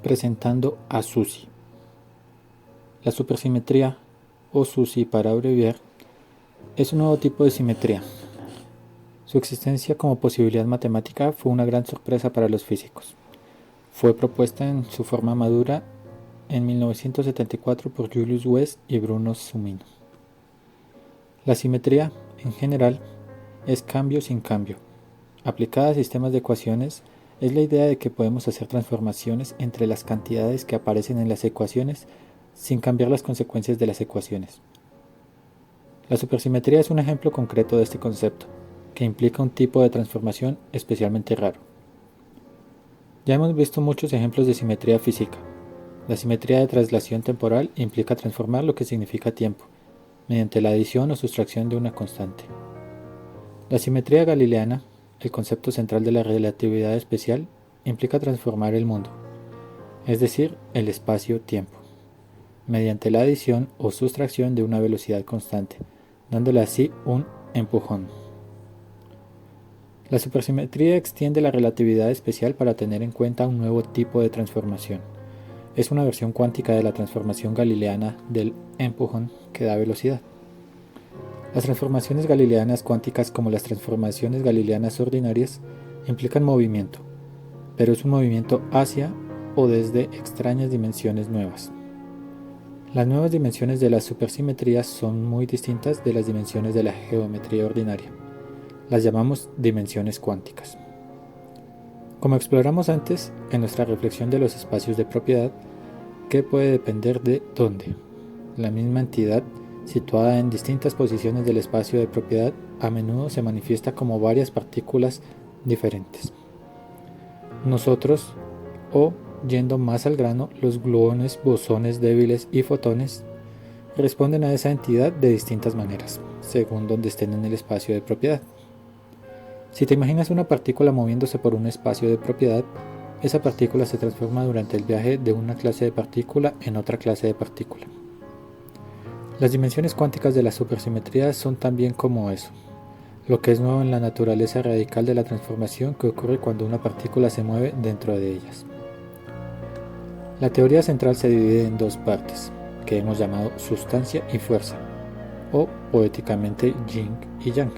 presentando a SUSY. La supersimetría, o SUSY para abreviar, es un nuevo tipo de simetría. Su existencia como posibilidad matemática fue una gran sorpresa para los físicos. Fue propuesta en su forma madura en 1974 por Julius West y Bruno Sumino. La simetría, en general, es cambio sin cambio. Aplicada a sistemas de ecuaciones, es la idea de que podemos hacer transformaciones entre las cantidades que aparecen en las ecuaciones sin cambiar las consecuencias de las ecuaciones. La supersimetría es un ejemplo concreto de este concepto, que implica un tipo de transformación especialmente raro. Ya hemos visto muchos ejemplos de simetría física. La simetría de traslación temporal implica transformar lo que significa tiempo, mediante la adición o sustracción de una constante. La simetría galileana, el concepto central de la relatividad especial, implica transformar el mundo, es decir, el espacio-tiempo, mediante la adición o sustracción de una velocidad constante, dándole así un empujón. La supersimetría extiende la relatividad especial para tener en cuenta un nuevo tipo de transformación. Es una versión cuántica de la transformación galileana del empujón que da velocidad. Las transformaciones galileanas cuánticas, como las transformaciones galileanas ordinarias, implican movimiento, pero es un movimiento hacia o desde extrañas dimensiones nuevas. Las nuevas dimensiones de las supersimetrías son muy distintas de las dimensiones de la geometría ordinaria. Las llamamos dimensiones cuánticas. Como exploramos antes en nuestra reflexión de los espacios de propiedad, ¿qué puede depender de dónde? La misma entidad, situada en distintas posiciones del espacio de propiedad, a menudo se manifiesta como varias partículas diferentes. Nosotros, o yendo más al grano, los gluones, bosones débiles y fotones, responden a esa entidad de distintas maneras, según donde estén en el espacio de propiedad. Si te imaginas una partícula moviéndose por un espacio de propiedad, esa partícula se transforma durante el viaje de una clase de partícula en otra clase de partícula. Las dimensiones cuánticas de la supersimetría son también como eso, lo que es nuevo en la naturaleza radical de la transformación que ocurre cuando una partícula se mueve dentro de ellas. La teoría central se divide en dos partes, que hemos llamado sustancia y fuerza, o poéticamente yin y yang.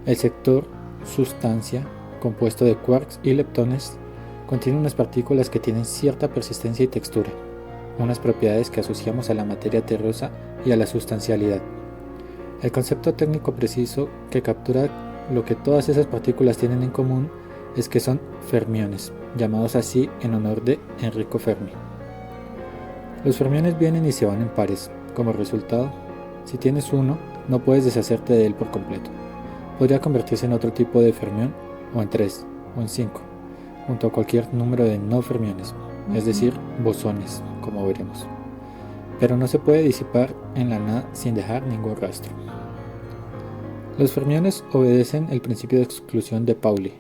El sector sustancia, compuesto de quarks y leptones, contiene unas partículas que tienen cierta persistencia y textura, unas propiedades que asociamos a la materia terrosa y a la sustancialidad. El concepto técnico preciso que captura lo que todas esas partículas tienen en común es que son fermiones, llamados así en honor de Enrico Fermi. Los fermiones vienen y se van en pares. Como resultado, si tienes uno, no puedes deshacerte de él por completo. Podría convertirse en otro tipo de fermión, o en 3, o en 5, junto a cualquier número de no fermiones, es decir, bosones, como veremos. Pero no se puede disipar en la nada sin dejar ningún rastro. Los fermiones obedecen el principio de exclusión de Pauli.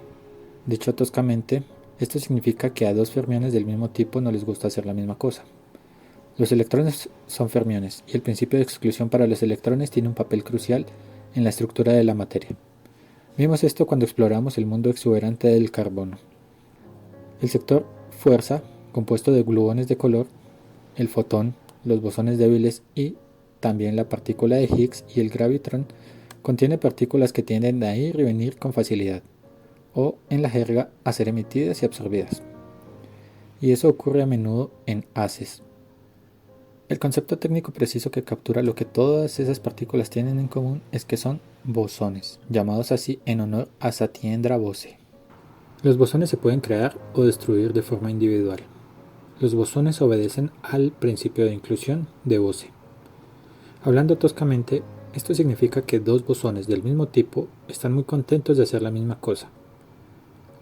Dicho toscamente, esto significa que a dos fermiones del mismo tipo no les gusta hacer la misma cosa. Los electrones son fermiones, y el principio de exclusión para los electrones tiene un papel crucial en la estructura de la materia. Vimos esto cuando exploramos el mundo exuberante del carbono. El sector fuerza, compuesto de gluones de color, el fotón, los bosones débiles y también la partícula de Higgs y el gravitrón, contiene partículas que tienden a ir y venir con facilidad, o en la jerga a ser emitidas y absorbidas. Y eso ocurre a menudo en haces. El concepto técnico preciso que captura lo que todas esas partículas tienen en común es que son bosones, llamados así en honor a Satyendra Bose. Los bosones se pueden crear o destruir de forma individual. Los bosones obedecen al principio de inclusión de Bose. Hablando toscamente, esto significa que dos bosones del mismo tipo están muy contentos de hacer la misma cosa.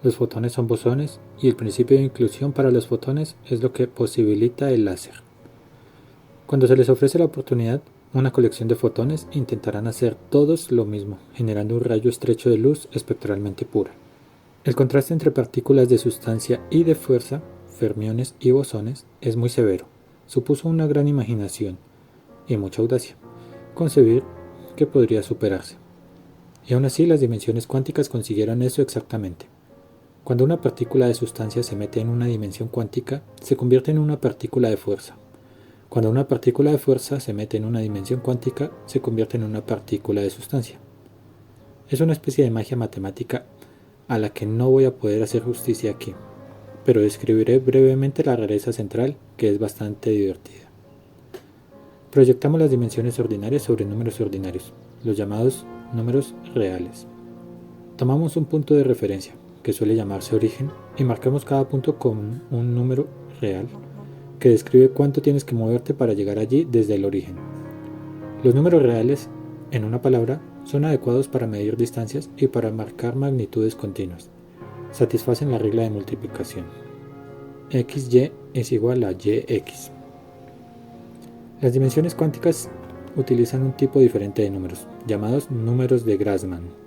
Los fotones son bosones y el principio de inclusión para los fotones es lo que posibilita el láser. Cuando se les ofrece la oportunidad, una colección de fotones intentarán hacer todos lo mismo, generando un rayo estrecho de luz espectralmente pura. El contraste entre partículas de sustancia y de fuerza, fermiones y bosones, es muy severo. Supuso una gran imaginación y mucha audacia concebir que podría superarse. Y aún así las dimensiones cuánticas consiguieron eso exactamente. Cuando una partícula de sustancia se mete en una dimensión cuántica, se convierte en una partícula de fuerza. Cuando una partícula de fuerza se mete en una dimensión cuántica, se convierte en una partícula de sustancia. Es una especie de magia matemática a la que no voy a poder hacer justicia aquí, pero describiré brevemente la rareza central, que es bastante divertida. Proyectamos las dimensiones ordinarias sobre números ordinarios, los llamados números reales. Tomamos un punto de referencia, que suele llamarse origen, y marcamos cada punto con un número real, que describe cuánto tienes que moverte para llegar allí desde el origen. Los números reales, en una palabra, son adecuados para medir distancias y para marcar magnitudes continuas. Satisfacen la regla de multiplicación. XY es igual a YX. Las dimensiones cuánticas utilizan un tipo diferente de números, llamados números de Grassmann.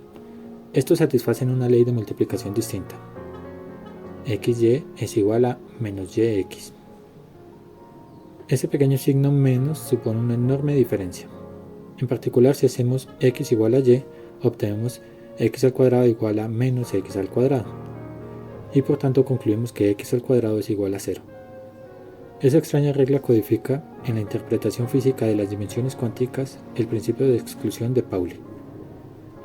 Estos satisfacen una ley de multiplicación distinta. XY es igual a menos YX. Ese pequeño signo menos supone una enorme diferencia. En particular, si hacemos x igual a y, obtenemos x al cuadrado igual a menos x al cuadrado. Y por tanto concluimos que x al cuadrado es igual a 0. Esa extraña regla codifica en la interpretación física de las dimensiones cuánticas el principio de exclusión de Pauli.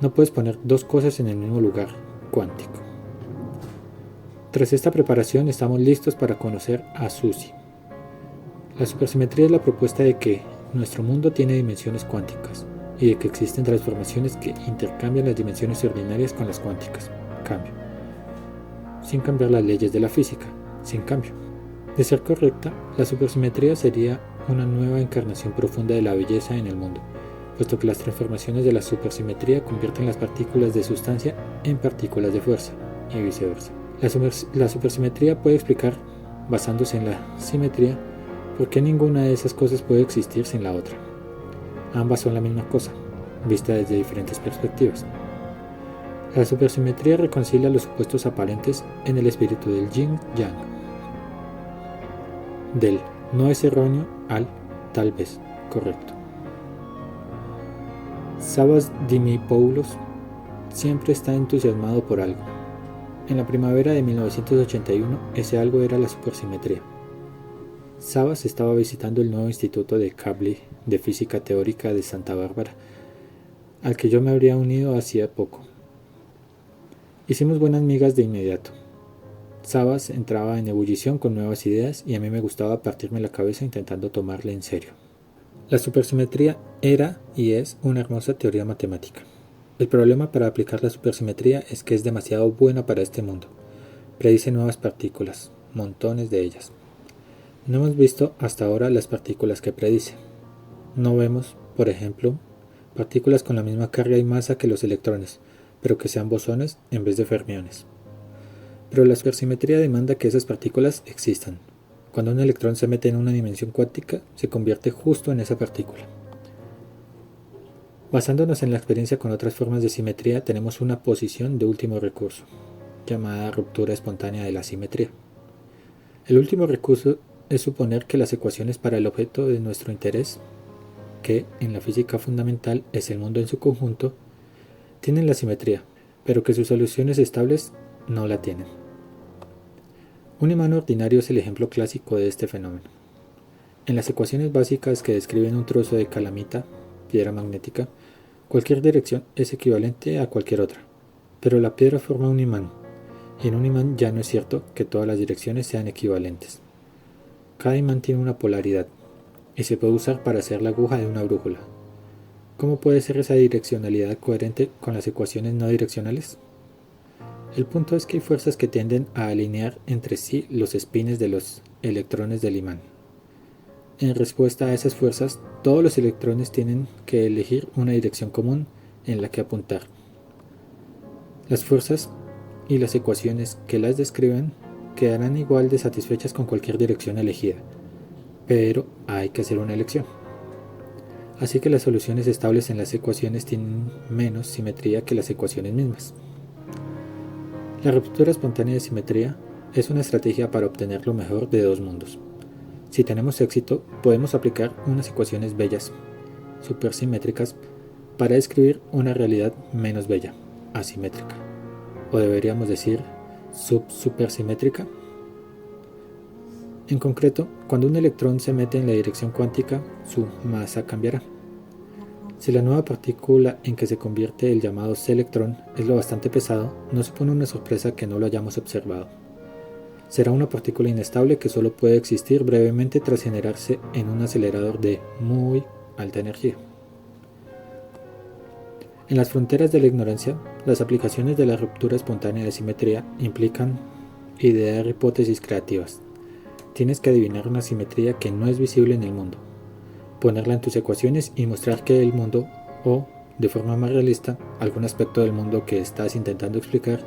No puedes poner dos cosas en el mismo lugar cuántico. Tras esta preparación estamos listos para conocer a Susi. La supersimetría es la propuesta de que nuestro mundo tiene dimensiones cuánticas y de que existen transformaciones que intercambian las dimensiones ordinarias con las cuánticas, cambio, sin cambiar las leyes de la física, sin cambio. De ser correcta, la supersimetría sería una nueva encarnación profunda de la belleza en el mundo, puesto que las transformaciones de la supersimetría convierten las partículas de sustancia en partículas de fuerza, y viceversa. La supersimetría puede explicar, basándose en la simetría, ¿por qué ninguna de esas cosas puede existir sin la otra? Ambas son la misma cosa, vista desde diferentes perspectivas. La supersimetría reconcilia los supuestos aparentes en el espíritu del yin-yang, del no es erróneo al tal vez correcto. Savas Dimopoulos siempre está entusiasmado por algo. En la primavera de 1981, ese algo era la supersimetría. Savas estaba visitando el nuevo Instituto de Kavli de Física Teórica de Santa Bárbara, al que yo me habría unido hacía poco. Hicimos buenas migas de inmediato. Savas entraba en ebullición con nuevas ideas y a mí me gustaba partirme la cabeza intentando tomarle en serio. La supersimetría era y es una hermosa teoría matemática. El problema para aplicar la supersimetría es que es demasiado buena para este mundo. Predice nuevas partículas, montones de ellas. No hemos visto hasta ahora las partículas que predice. No vemos, por ejemplo, partículas con la misma carga y masa que los electrones, pero que sean bosones en vez de fermiones. Pero la supersimetría demanda que esas partículas existan. Cuando un electrón se mete en una dimensión cuántica, se convierte justo en esa partícula. Basándonos en la experiencia con otras formas de simetría, tenemos una posición de último recurso, llamada ruptura espontánea de la simetría. El último recurso es suponer que las ecuaciones para el objeto de nuestro interés, que en la física fundamental es el mundo en su conjunto, tienen la simetría, pero que sus soluciones estables no la tienen. Un imán ordinario es el ejemplo clásico de este fenómeno. En las ecuaciones básicas que describen un trozo de calamita, piedra magnética, cualquier dirección es equivalente a cualquier otra, pero la piedra forma un imán, y en un imán ya no es cierto que todas las direcciones sean equivalentes. Cada imán tiene una polaridad, y se puede usar para hacer la aguja de una brújula. ¿Cómo puede ser esa direccionalidad coherente con las ecuaciones no direccionales? El punto es que hay fuerzas que tienden a alinear entre sí los espines de los electrones del imán. En respuesta a esas fuerzas, todos los electrones tienen que elegir una dirección común en la que apuntar. Las fuerzas y las ecuaciones que las describen quedarán igual de satisfechas con cualquier dirección elegida, pero hay que hacer una elección. Así que las soluciones estables en las ecuaciones tienen menos simetría que las ecuaciones mismas. La ruptura espontánea de simetría es una estrategia para obtener lo mejor de dos mundos. Si tenemos éxito, podemos aplicar unas ecuaciones bellas, supersimétricas, para describir una realidad menos bella, asimétrica. O deberíamos decir, subsupersimétrica? En concreto, cuando un electrón se mete en la dirección cuántica, su masa cambiará. Si la nueva partícula en que se convierte el llamado selectrón es lo bastante pesado, no supone una sorpresa que no lo hayamos observado. Será una partícula inestable que solo puede existir brevemente tras generarse en un acelerador de muy alta energía. En las fronteras de la ignorancia, las aplicaciones de la ruptura espontánea de simetría implican idear hipótesis creativas. Tienes que adivinar una simetría que no es visible en el mundo, ponerla en tus ecuaciones y mostrar que el mundo, o, de forma más realista, algún aspecto del mundo que estás intentando explicar,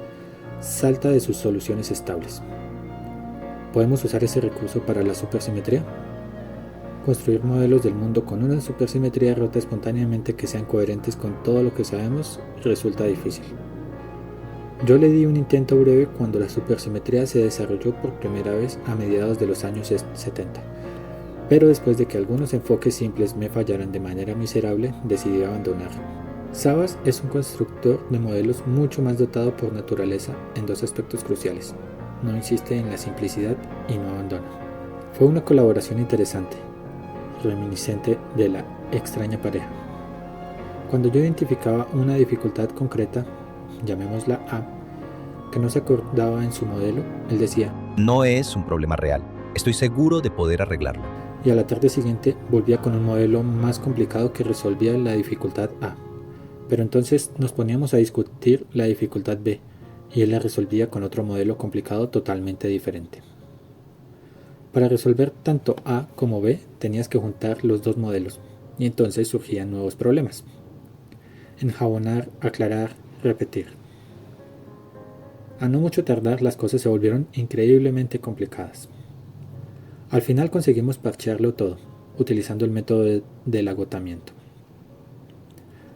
salta de sus soluciones estables. ¿Podemos usar ese recurso para la supersimetría? Construir modelos del mundo con una supersimetría rota espontáneamente que sean coherentes con todo lo que sabemos resulta difícil. Yo le di un intento breve cuando la supersimetría se desarrolló por primera vez a mediados de los años 70, pero después de que algunos enfoques simples me fallaran de manera miserable, decidí abandonarlo. Savas es un constructor de modelos mucho más dotado por naturaleza en dos aspectos cruciales. No insiste en la simplicidad y no abandona. Fue una colaboración interesante, reminiscente de la extraña pareja. Cuando yo identificaba una dificultad concreta, llamémosla A, que no se acordaba en su modelo, él decía: no es un problema real, estoy seguro de poder arreglarlo. Y a la tarde siguiente volvía con un modelo más complicado que resolvía la dificultad A. Pero entonces nos poníamos a discutir la dificultad B, y él la resolvía con otro modelo complicado totalmente diferente. Para resolver tanto A como B tenías que juntar los dos modelos, y entonces surgían nuevos problemas. Enjabonar, aclarar, repetir. A no mucho tardar las cosas se volvieron increíblemente complicadas. Al final conseguimos parchearlo todo, utilizando el método del agotamiento.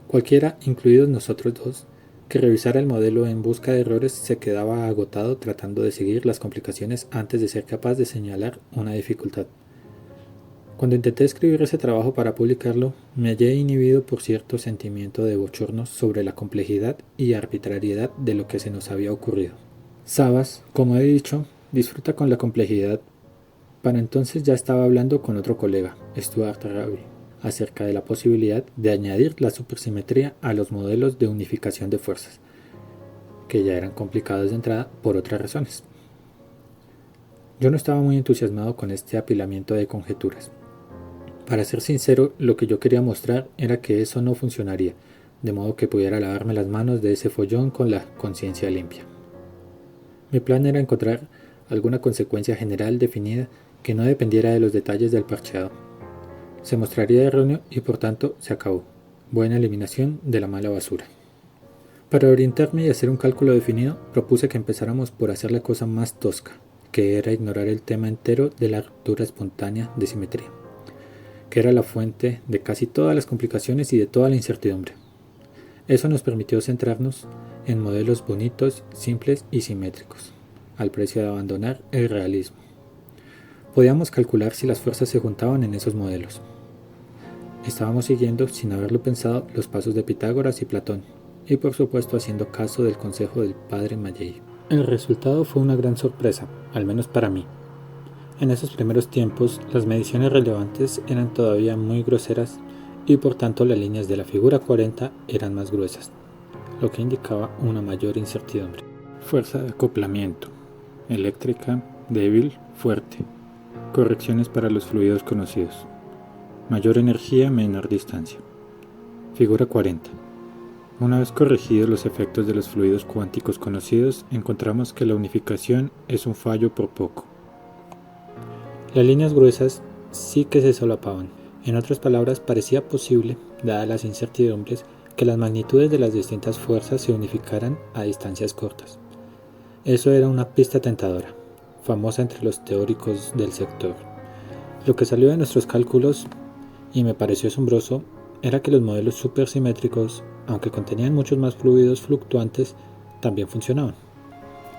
Cualquiera, incluidos nosotros dos, que revisara el modelo en busca de errores se quedaba agotado tratando de seguir las complicaciones antes de ser capaz de señalar una dificultad. Cuando intenté escribir ese trabajo para publicarlo, me hallé inhibido por cierto sentimiento de bochorno sobre la complejidad y arbitrariedad de lo que se nos había ocurrido. Savas, como he dicho, disfruta con la complejidad. Para entonces ya estaba hablando con otro colega, Stuart Raby, acerca de la posibilidad de añadir la supersimetría a los modelos de unificación de fuerzas, que ya eran complicados de entrada por otras razones. Yo no estaba muy entusiasmado con este apilamiento de conjeturas. Para ser sincero, lo que yo quería mostrar era que eso no funcionaría, de modo que pudiera lavarme las manos de ese follón con la conciencia limpia. Mi plan era encontrar alguna consecuencia general definida que no dependiera de los detalles del parcheado. Se mostraría erróneo y por tanto se acabó. Buena eliminación de la mala basura. Para orientarme y hacer un cálculo definido, propuse que empezáramos por hacer la cosa más tosca, que era ignorar el tema entero de la ruptura espontánea de simetría, que era la fuente de casi todas las complicaciones y de toda la incertidumbre. Eso nos permitió centrarnos en modelos bonitos, simples y simétricos, al precio de abandonar el realismo. Podíamos calcular si las fuerzas se juntaban en esos modelos. Estábamos siguiendo, sin haberlo pensado, los pasos de Pitágoras y Platón, y por supuesto haciendo caso del consejo del padre Malley. El resultado fue una gran sorpresa, al menos para mí. En esos primeros tiempos, las mediciones relevantes eran todavía muy groseras y por tanto las líneas de la figura 40 eran más gruesas, lo que indicaba una mayor incertidumbre. Fuerza de acoplamiento. Eléctrica, débil, fuerte. Correcciones para los fluidos conocidos. Mayor energía, menor distancia. Figura 40. Una vez corregidos los efectos de los fluidos cuánticos conocidos, encontramos que la unificación es un fallo por poco. Las líneas gruesas sí que se solapaban. En otras palabras, parecía posible, dadas las incertidumbres, que las magnitudes de las distintas fuerzas se unificaran a distancias cortas. Eso era una pista tentadora, famosa entre los teóricos del sector. Lo que salió de nuestros cálculos, y me pareció asombroso, era que los modelos supersimétricos, aunque contenían muchos más fluidos fluctuantes, también funcionaban.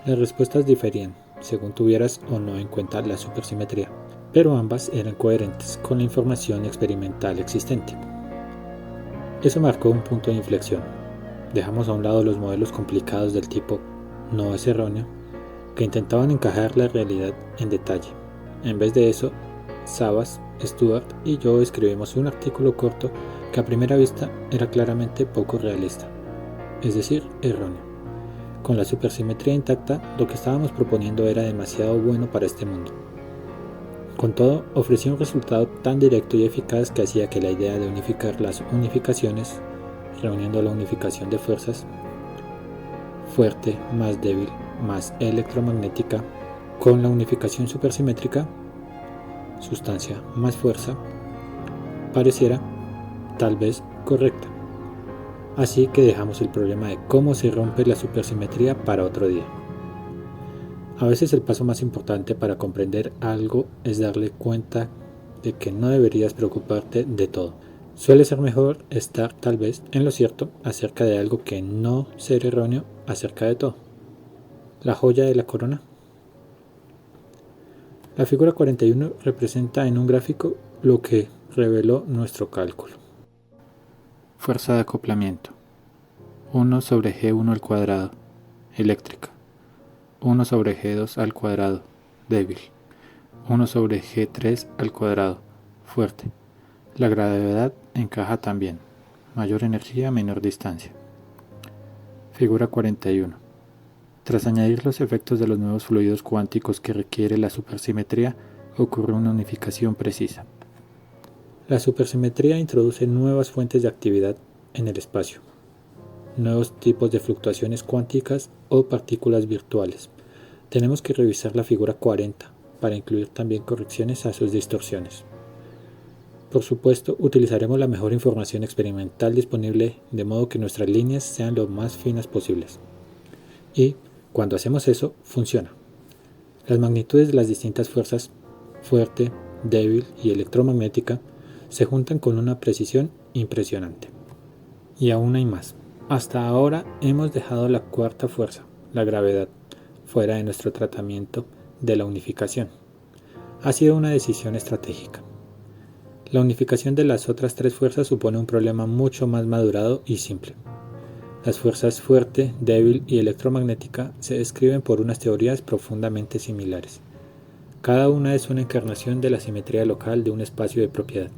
Las respuestas diferían, según tuvieras o no en cuenta la supersimetría, pero ambas eran coherentes con la información experimental existente. Eso marcó un punto de inflexión. Dejamos a un lado los modelos complicados del tipo no es erróneo que intentaban encajar la realidad en detalle. En vez de eso, Savas, Stuart y yo escribimos un artículo corto que a primera vista era claramente poco realista, es decir, erróneo. Con la supersimetría intacta, lo que estábamos proponiendo era demasiado bueno para este mundo. Con todo, ofrecía un resultado tan directo y eficaz que hacía que la idea de unificar las unificaciones, reuniendo la unificación de fuerzas, fuerte más débil más electromagnética, con la unificación supersimétrica, sustancia más fuerza, pareciera tal vez correcta. Así que dejamos el problema de cómo se rompe la supersimetría para otro día. A veces el paso más importante para comprender algo es darle cuenta de que no deberías preocuparte de todo. Suele ser mejor estar tal vez en lo cierto acerca de algo que no ser erróneo acerca de todo. La joya de la corona. La figura 41 representa en un gráfico lo que reveló nuestro cálculo. Fuerza de acoplamiento. 1 sobre G1 al cuadrado, eléctrica. 1 sobre G2 al cuadrado, débil. 1 sobre G3 al cuadrado, fuerte. La gravedad encaja también. Mayor energía, menor distancia. Figura 41. Tras añadir los efectos de los nuevos fluidos cuánticos que requiere la supersimetría, ocurre una unificación precisa. La supersimetría introduce nuevas fuentes de actividad en el espacio, nuevos tipos de fluctuaciones cuánticas o partículas virtuales. Tenemos que revisar la figura 40 para incluir también correcciones a sus distorsiones. Por supuesto, utilizaremos la mejor información experimental disponible de modo que nuestras líneas sean lo más finas posibles. Y, cuando hacemos eso, funciona. Las magnitudes de las distintas fuerzas, fuerte, débil y electromagnética, se juntan con una precisión impresionante. Y aún hay más. Hasta ahora hemos dejado la cuarta fuerza, la gravedad, fuera de nuestro tratamiento de la unificación. Ha sido una decisión estratégica. La unificación de las otras tres fuerzas supone un problema mucho más madurado y simple. Las fuerzas fuerte, débil y electromagnética se describen por unas teorías profundamente similares. Cada una es una encarnación de la simetría local de un espacio de propiedad.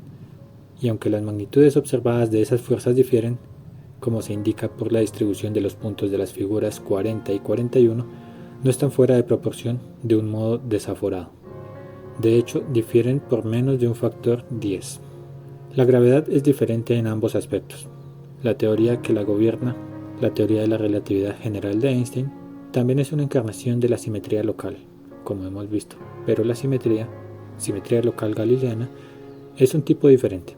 Y aunque las magnitudes observadas de esas fuerzas difieren, como se indica por la distribución de los puntos de las figuras 40 y 41, no están fuera de proporción de un modo desaforado. De hecho, difieren por menos de un factor 10. La gravedad es diferente en ambos aspectos. La teoría que la gobierna, la teoría de la relatividad general de Einstein, también es una encarnación de la simetría local, como hemos visto, pero la simetría local galileana, es un tipo diferente.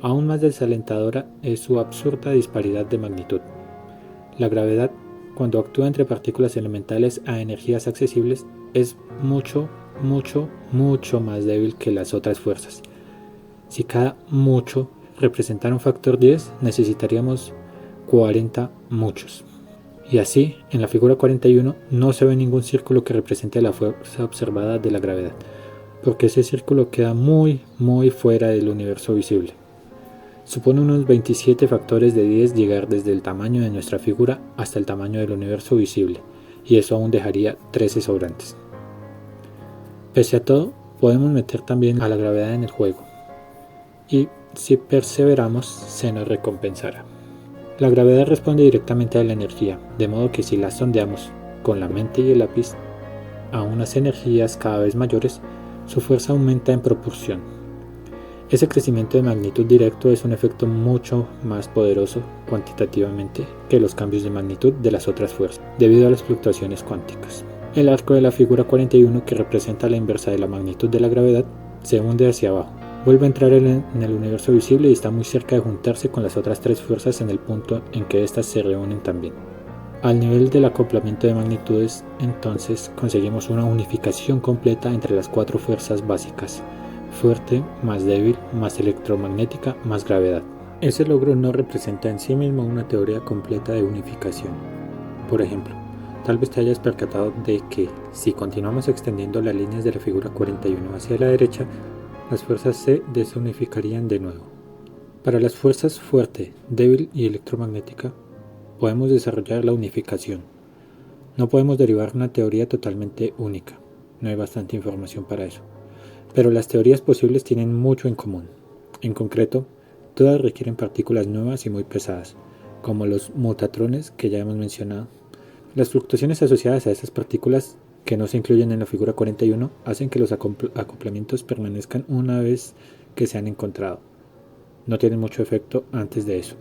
Aún más desalentadora es su absurda disparidad de magnitud. La gravedad, cuando actúa entre partículas elementales a energías accesibles, es mucho más débil que las otras fuerzas. Si cada mucho representara un factor 10, necesitaríamos 40 muchos. Y así, en la figura 41 no se ve ningún círculo que represente la fuerza observada de la gravedad, porque ese círculo queda muy fuera del universo visible. Supone unos 27 factores de 10 llegar desde el tamaño de nuestra figura hasta el tamaño del universo visible, y eso aún dejaría 13 sobrantes. Pese a todo, podemos meter también a la gravedad en el juego, y si perseveramos, se nos recompensará. La gravedad responde directamente a la energía, de modo que si la sondeamos con la mente y el lápiz a unas energías cada vez mayores, su fuerza aumenta en proporción. Ese crecimiento de magnitud directo es un efecto mucho más poderoso cuantitativamente que los cambios de magnitud de las otras fuerzas, debido a las fluctuaciones cuánticas. El arco de la figura 41, que representa la inversa de la magnitud de la gravedad, se hunde hacia abajo. Vuelve a entrar en el universo visible y está muy cerca de juntarse con las otras tres fuerzas en el punto en que éstas se reúnen también. Al nivel del acoplamiento de magnitudes, entonces, conseguimos una unificación completa entre las cuatro fuerzas básicas: fuerte, más débil, más electromagnética, más gravedad. Ese logro no representa en sí mismo una teoría completa de unificación. Por ejemplo, tal vez te hayas percatado de que, si continuamos extendiendo las líneas de la figura 41 hacia la derecha, las fuerzas se desunificarían de nuevo. Para las fuerzas fuerte, débil y electromagnética, podemos desarrollar la unificación. No podemos derivar una teoría totalmente única, no hay bastante información para eso, pero las teorías posibles tienen mucho en común. En concreto, todas requieren partículas nuevas y muy pesadas, como los mutatrones que ya hemos mencionado. Las fluctuaciones asociadas a estas partículas que no se incluyen en la figura 41 hacen que los acoplamientos permanezcan una vez que se han encontrado. No tienen mucho efecto antes de eso.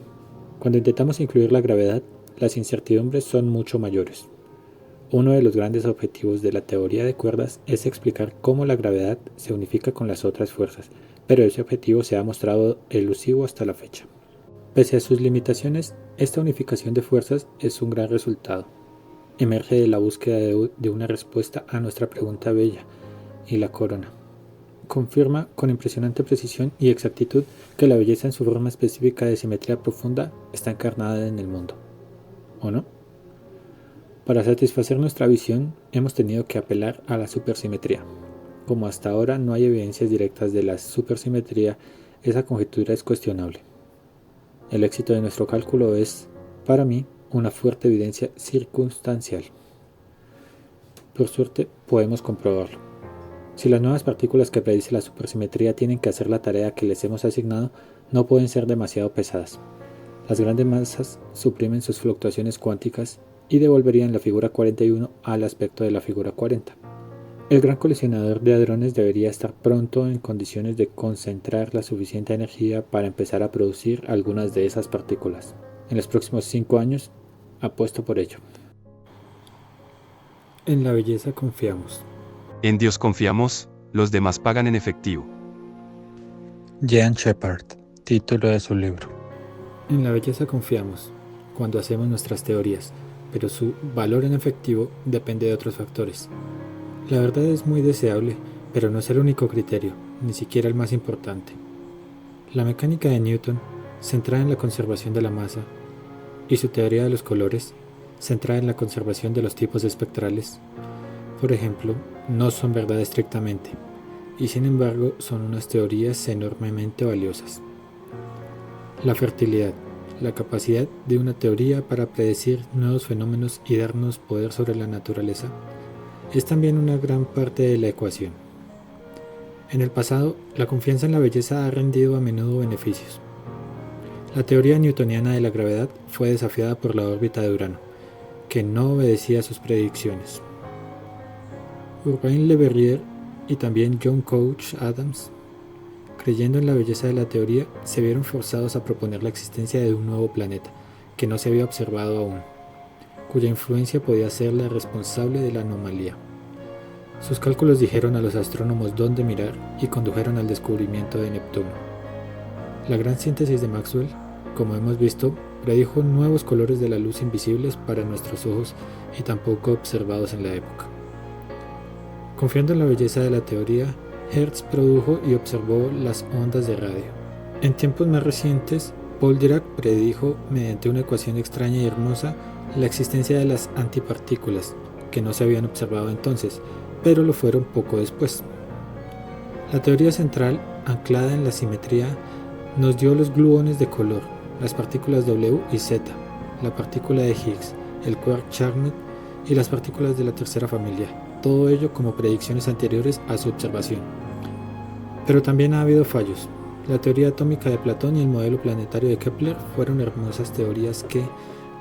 Cuando intentamos incluir la gravedad, las incertidumbres son mucho mayores. Uno de los grandes objetivos de la teoría de cuerdas es explicar cómo la gravedad se unifica con las otras fuerzas, pero ese objetivo se ha mostrado elusivo hasta la fecha. Pese a sus limitaciones, esta unificación de fuerzas es un gran resultado. Emerge de la búsqueda de una respuesta a nuestra pregunta bella, ¿y la corona? Confirma con impresionante precisión y exactitud que la belleza en su forma específica de simetría profunda está encarnada en el mundo. ¿O no? Para satisfacer nuestra visión, hemos tenido que apelar a la supersimetría. Como hasta ahora no hay evidencias directas de la supersimetría, esa conjetura es cuestionable. El éxito de nuestro cálculo es, para mí, una fuerte evidencia circunstancial. Por suerte, podemos comprobarlo. Si las nuevas partículas que predice la supersimetría tienen que hacer la tarea que les hemos asignado, no pueden ser demasiado pesadas. Las grandes masas suprimen sus fluctuaciones cuánticas y devolverían la figura 41 al aspecto de la figura 40. El gran colisionador de hadrones debería estar pronto en condiciones de concentrar la suficiente energía para empezar a producir algunas de esas partículas. En los próximos 5 años, apuesto por ello. En la belleza confiamos. En Dios confiamos, los demás pagan en efectivo. Jean Shepherd, título de su libro. En la belleza confiamos cuando hacemos nuestras teorías, pero su valor en efectivo depende de otros factores. La verdad es muy deseable, pero no es el único criterio, ni siquiera el más importante. La mecánica de Newton, centrada en la conservación de la masa, y su teoría de los colores, centrada en la conservación de los tipos espectrales, por ejemplo, no son verdad estrictamente, y sin embargo son unas teorías enormemente valiosas. La fertilidad, la capacidad de una teoría para predecir nuevos fenómenos y darnos poder sobre la naturaleza, es también una gran parte de la ecuación. En el pasado, la confianza en la belleza ha rendido a menudo beneficios. La teoría newtoniana de la gravedad fue desafiada por la órbita de Urano, que no obedecía a sus predicciones. Urbain Le Verrier y también John Couch Adams, creyendo en la belleza de la teoría, se vieron forzados a proponer la existencia de un nuevo planeta, que no se había observado aún, cuya influencia podía ser la responsable de la anomalía. Sus cálculos dijeron a los astrónomos dónde mirar y condujeron al descubrimiento de Neptuno. La gran síntesis de Maxwell, como hemos visto, predijo nuevos colores de la luz invisibles para nuestros ojos y tampoco observados en la época. Confiando en la belleza de la teoría, Hertz produjo y observó las ondas de radio. En tiempos más recientes, Paul Dirac predijo, mediante una ecuación extraña y hermosa, la existencia de las antipartículas, que no se habían observado entonces, pero lo fueron poco después. La teoría central, anclada en la simetría, nos dio los gluones de color, las partículas W y Z, la partícula de Higgs, el quark Charnot y las partículas de la tercera familia, todo ello como predicciones anteriores a su observación. Pero también ha habido fallos. La teoría atómica de Platón y el modelo planetario de Kepler fueron hermosas teorías que,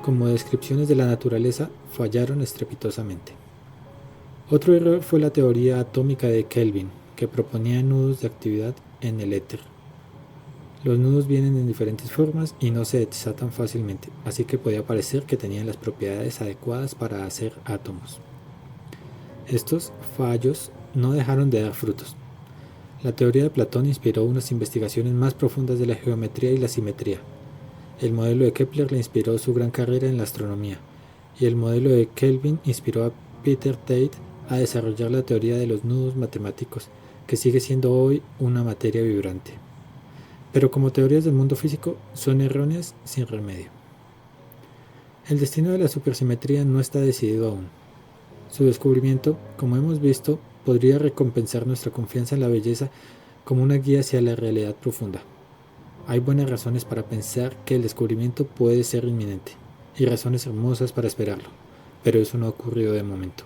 como descripciones de la naturaleza, fallaron estrepitosamente. Otro error fue la teoría atómica de Kelvin, que proponía nudos de actividad en el éter. Los nudos vienen en diferentes formas y no se desatan fácilmente, así que podía parecer que tenían las propiedades adecuadas para hacer átomos. Estos fallos no dejaron de dar frutos. La teoría de Platón inspiró unas investigaciones más profundas de la geometría y la simetría. El modelo de Kepler le inspiró su gran carrera en la astronomía, y el modelo de Kelvin inspiró a Peter Tate a desarrollar la teoría de los nudos matemáticos, que sigue siendo hoy una materia vibrante. Pero como teorías del mundo físico, son erróneas sin remedio. El destino de la supersimetría no está decidido aún. Su descubrimiento, como hemos visto, podría recompensar nuestra confianza en la belleza como una guía hacia la realidad profunda. Hay buenas razones para pensar que el descubrimiento puede ser inminente, y razones hermosas para esperarlo, pero eso no ha ocurrido de momento.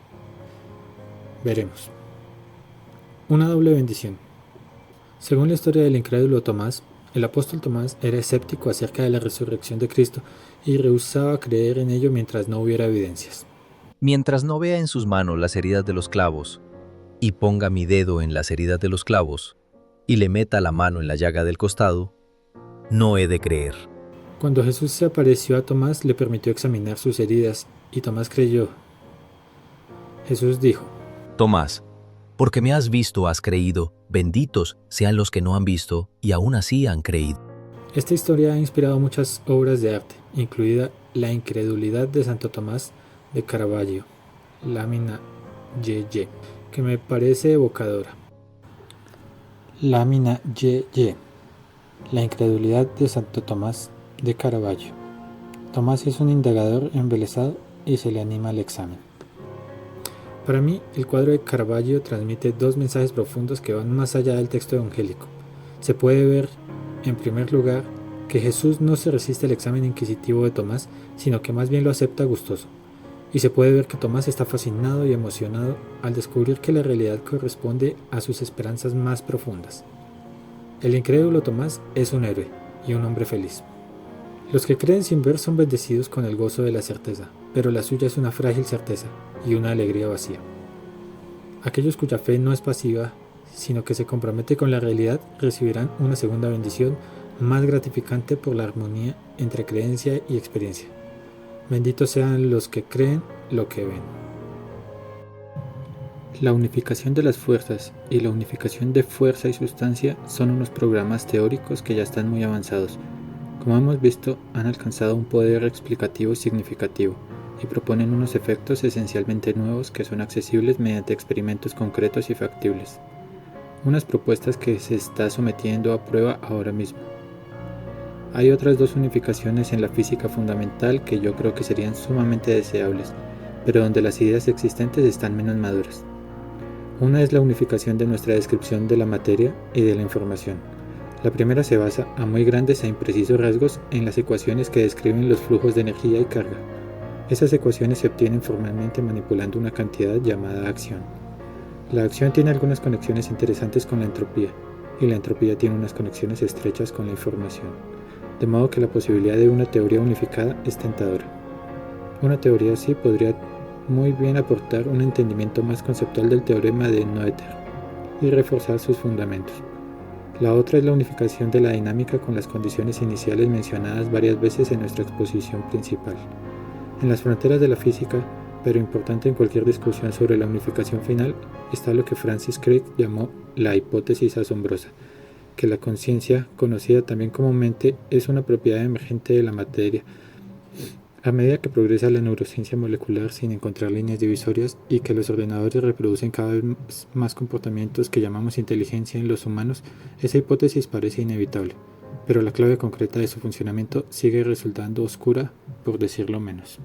Veremos. Una doble bendición. Según la historia del incrédulo Tomás, el apóstol Tomás era escéptico acerca de la resurrección de Cristo y rehusaba creer en ello mientras no hubiera evidencias. Mientras no vea en sus manos las heridas de los clavos, y ponga mi dedo en las heridas de los clavos, y le meta la mano en la llaga del costado, no he de creer. Cuando Jesús se apareció a Tomás, le permitió examinar sus heridas, y Tomás creyó. Jesús dijo: Tomás, porque me has visto, has creído. Benditos sean los que no han visto y aún así han creído. Esta historia ha inspirado muchas obras de arte, incluida La incredulidad de Santo Tomás de Caravaggio, lámina YY, que me parece evocadora. Lámina YY, La incredulidad de Santo Tomás de Caravaggio. Tomás es un indagador embelesado y se le anima al examen. Para mí, el cuadro de Caravaggio transmite dos mensajes profundos que van más allá del texto evangélico. Se puede ver, en primer lugar, que Jesús no se resiste al examen inquisitivo de Tomás, sino que más bien lo acepta gustoso. Y se puede ver que Tomás está fascinado y emocionado al descubrir que la realidad corresponde a sus esperanzas más profundas. El incrédulo Tomás es un héroe y un hombre feliz. Los que creen sin ver son bendecidos con el gozo de la certeza, pero la suya es una frágil certeza y una alegría vacía. Aquellos cuya fe no es pasiva, sino que se compromete con la realidad, recibirán una segunda bendición más gratificante por la armonía entre creencia y experiencia. Benditos sean los que creen lo que ven. La unificación de las fuerzas y la unificación de fuerza y sustancia son unos programas teóricos que ya están muy avanzados. Como hemos visto, han alcanzado un poder explicativo significativo y proponen unos efectos esencialmente nuevos que son accesibles mediante experimentos concretos y factibles. Unas propuestas que se está sometiendo a prueba ahora mismo. Hay otras dos unificaciones en la física fundamental que yo creo que serían sumamente deseables, pero donde las ideas existentes están menos maduras. Una es la unificación de nuestra descripción de la materia y de la información. La primera se basa, a muy grandes e imprecisos rasgos, en las ecuaciones que describen los flujos de energía y carga. Esas ecuaciones se obtienen formalmente manipulando una cantidad llamada acción. La acción tiene algunas conexiones interesantes con la entropía, y la entropía tiene unas conexiones estrechas con la información, de modo que la posibilidad de una teoría unificada es tentadora. Una teoría así podría muy bien aportar un entendimiento más conceptual del teorema de Noether y reforzar sus fundamentos. La otra es la unificación de la dinámica con las condiciones iniciales mencionadas varias veces en nuestra exposición principal. En las fronteras de la física, pero importante en cualquier discusión sobre la unificación final, está lo que Francis Crick llamó la hipótesis asombrosa, que la conciencia, conocida también comúnmente, es una propiedad emergente de la materia. A medida que progresa la neurociencia molecular sin encontrar líneas divisorias y que los ordenadores reproducen cada vez más comportamientos que llamamos inteligencia en los humanos, esa hipótesis parece inevitable, pero la clave concreta de su funcionamiento sigue resultando oscura, por decirlo menos.